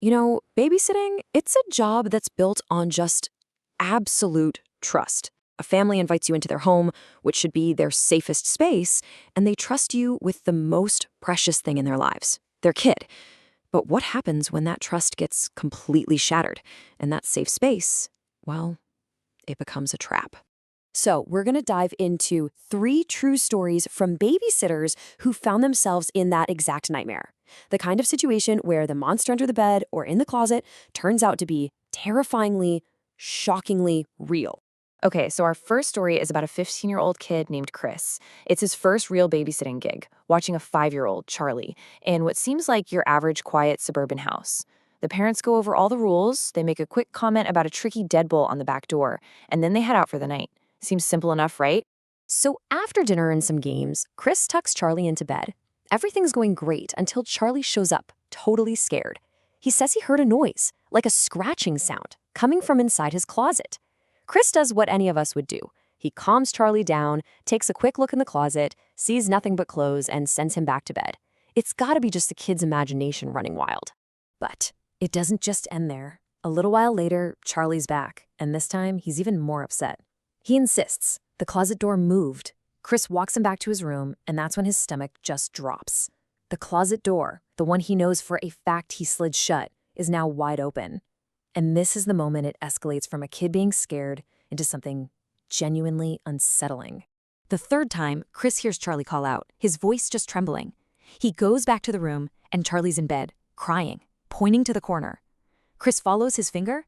Babysitting, it's a job that's built on just absolute trust. A family invites you into their home, which should be their safest space, and they trust you with the most precious thing in their lives, their kid. But what happens when that trust gets completely shattered and that safe space, well, it becomes a trap? So, we're going to dive into 3 true stories from babysitters who found themselves in that exact nightmare. The kind of situation where the monster under the bed or in the closet turns out to be terrifyingly, shockingly real. Okay, so our first story is about a 15-year-old kid named Chris. It's his first real babysitting gig, watching a 5-year-old, Charlie, in what seems like your average quiet suburban house. The parents go over all the rules, they make a quick comment about a tricky deadbolt on the back door, and then they head out for the night. Seems simple enough, right? So, after dinner and some games, Chris tucks Charlie into bed. Everything's going great until Charlie shows up, totally scared. He says he heard a noise, like a scratching sound, coming from inside his closet. Chris does what any of us would do. He calms Charlie down, takes a quick look in the closet, sees nothing but clothes, and sends him back to bed. It's gotta be just the kid's imagination running wild. But it doesn't just end there. A little while later, Charlie's back, and this time he's even more upset. He insists. The closet door moved. Chris walks him back to his room, and that's when his stomach just drops. The closet door, the one he knows for a fact he slid shut, is now wide open. And this is the moment it escalates from a kid being scared into something genuinely unsettling. The third time, Chris hears Charlie call out, his voice just trembling. He goes back to the room, and Charlie's in bed, crying, pointing to the corner. Chris follows his finger,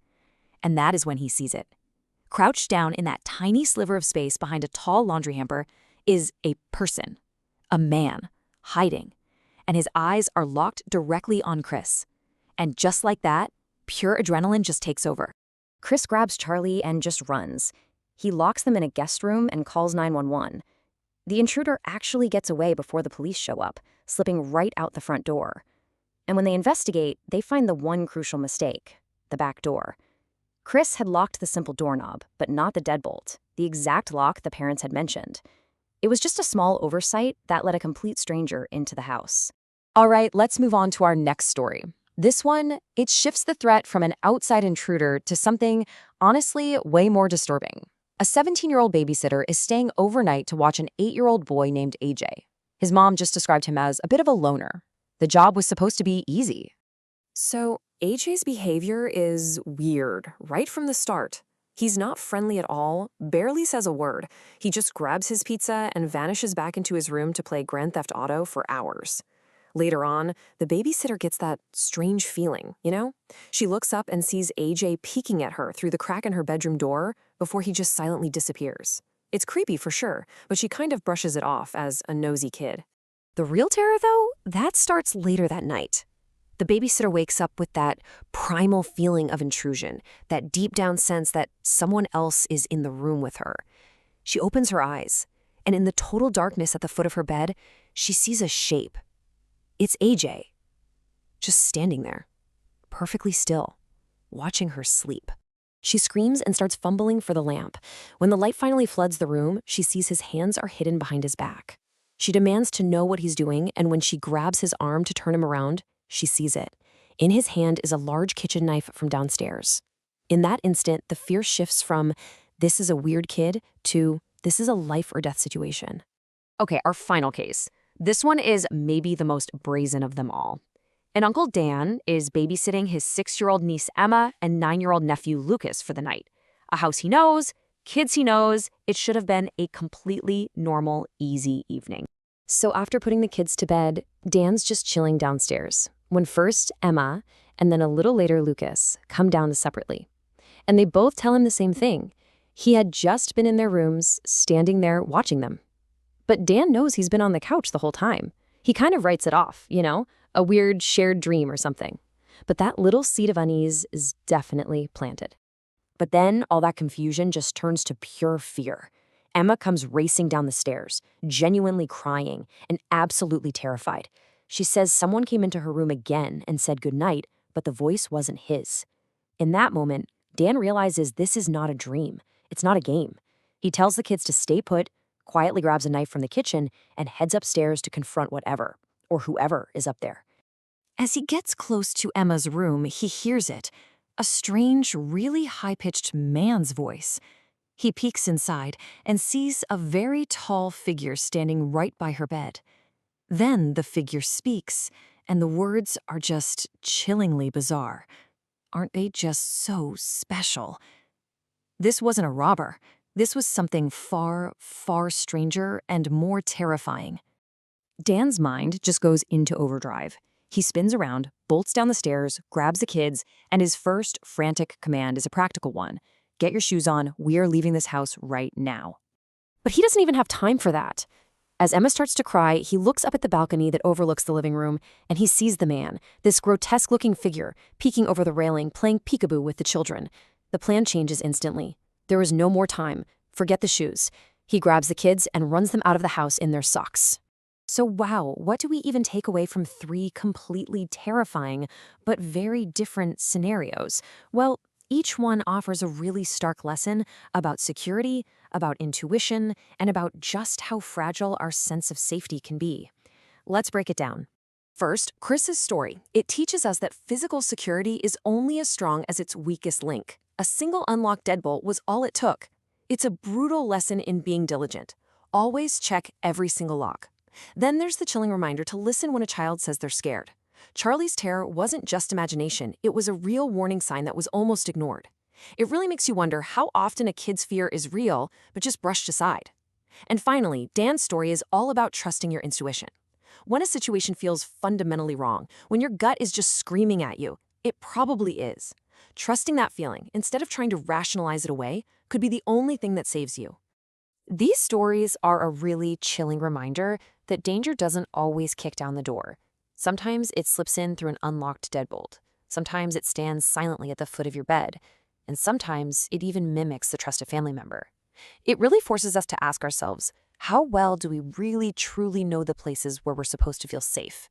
and that is when he sees it. Crouched down in that tiny sliver of space behind a tall laundry hamper is a person, a man, hiding, and his eyes are locked directly on Chris. And just like that, pure adrenaline just takes over. Chris grabs Charlie and just runs. He locks them in a guest room and calls 911. The intruder actually gets away before the police show up, slipping right out the front door. And when they investigate, they find the one crucial mistake, the back door. Chris had locked the simple doorknob, but not the deadbolt, the exact lock the parents had mentioned. It was just a small oversight that let a complete stranger into the house. All right, let's move on to our next story. This one, it shifts the threat from an outside intruder to something, honestly, way more disturbing. A 17-year-old babysitter is staying overnight to watch an 8-year-old boy named AJ. His mom just described him as a bit of a loner. The job was supposed to be easy. So, AJ's behavior is weird, right from the start. He's not friendly at all, barely says a word. He just grabs his pizza and vanishes back into his room to play Grand Theft Auto for hours. Later on, the babysitter gets that strange feeling, She looks up and sees AJ peeking at her through the crack in her bedroom door before he just silently disappears. It's creepy for sure, but she kind of brushes it off as a nosy kid. The real terror, though, that starts later that night. The babysitter wakes up with that primal feeling of intrusion, that deep down sense that someone else is in the room with her. She opens her eyes, and in the total darkness at the foot of her bed, she sees a shape. It's AJ, just standing there, perfectly still, watching her sleep. She screams and starts fumbling for the lamp. When the light finally floods the room, she sees his hands are hidden behind his back. She demands to know what he's doing, and when she grabs his arm to turn him around, she sees it. In his hand is a large kitchen knife from downstairs. In that instant, the fear shifts from, this is a weird kid, to, this is a life or death situation. Okay, our final case. This one is maybe the most brazen of them all. An Uncle Dan is babysitting his 6-year-old niece Emma and 9-year-old nephew Lucas for the night. A house he knows, kids he knows, it should have been a completely normal, easy evening. So after putting the kids to bed, Dan's just chilling downstairs, when first Emma, and then a little later Lucas, come down separately. And they both tell him the same thing. He had just been in their rooms, standing there watching them. But Dan knows he's been on the couch the whole time. He kind of writes it off, a weird shared dream or something. But that little seed of unease is definitely planted. But then all that confusion just turns to pure fear. Emma comes racing down the stairs, genuinely crying and absolutely terrified. She says someone came into her room again and said goodnight, but the voice wasn't his. In that moment, Dan realizes this is not a dream. It's not a game. He tells the kids to stay put, quietly grabs a knife from the kitchen, and heads upstairs to confront whatever, or whoever is up there. As he gets close to Emma's room, he hears it, a strange, really high-pitched man's voice. He peeks inside and sees a very tall figure standing right by her bed. Then the figure speaks, and the words are just chillingly bizarre. Aren't they just so special? This wasn't a robber. This was something far, far stranger and more terrifying. Dan's mind just goes into overdrive. He spins around, bolts down the stairs, grabs the kids, and his first frantic command is a practical one. Get your shoes on, we are leaving this house right now. But he doesn't even have time for that. As Emma starts to cry, he looks up at the balcony that overlooks the living room, and he sees the man, this grotesque-looking figure, peeking over the railing, playing peekaboo with the children. The plan changes instantly. There is no more time. Forget the shoes. He grabs the kids and runs them out of the house in their socks. So wow, what do we even take away from 3 completely terrifying but very different scenarios? Well, each one offers a really stark lesson about security, about intuition, and about just how fragile our sense of safety can be. Let's break it down. First, Chris's story. It teaches us that physical security is only as strong as its weakest link. A single unlocked deadbolt was all it took. It's a brutal lesson in being diligent. Always check every single lock. Then there's the chilling reminder to listen when a child says they're scared. Charlie's terror wasn't just imagination, it was a real warning sign that was almost ignored. It really makes you wonder how often a kid's fear is real, but just brushed aside. And finally, Dan's story is all about trusting your intuition. When a situation feels fundamentally wrong, when your gut is just screaming at you, it probably is. Trusting that feeling, instead of trying to rationalize it away, could be the only thing that saves you. These stories are a really chilling reminder that danger doesn't always kick down the door. Sometimes it slips in through an unlocked deadbolt. Sometimes it stands silently at the foot of your bed. And sometimes it even mimics the trusted family member. It really forces us to ask ourselves, how well do we really truly know the places where we're supposed to feel safe?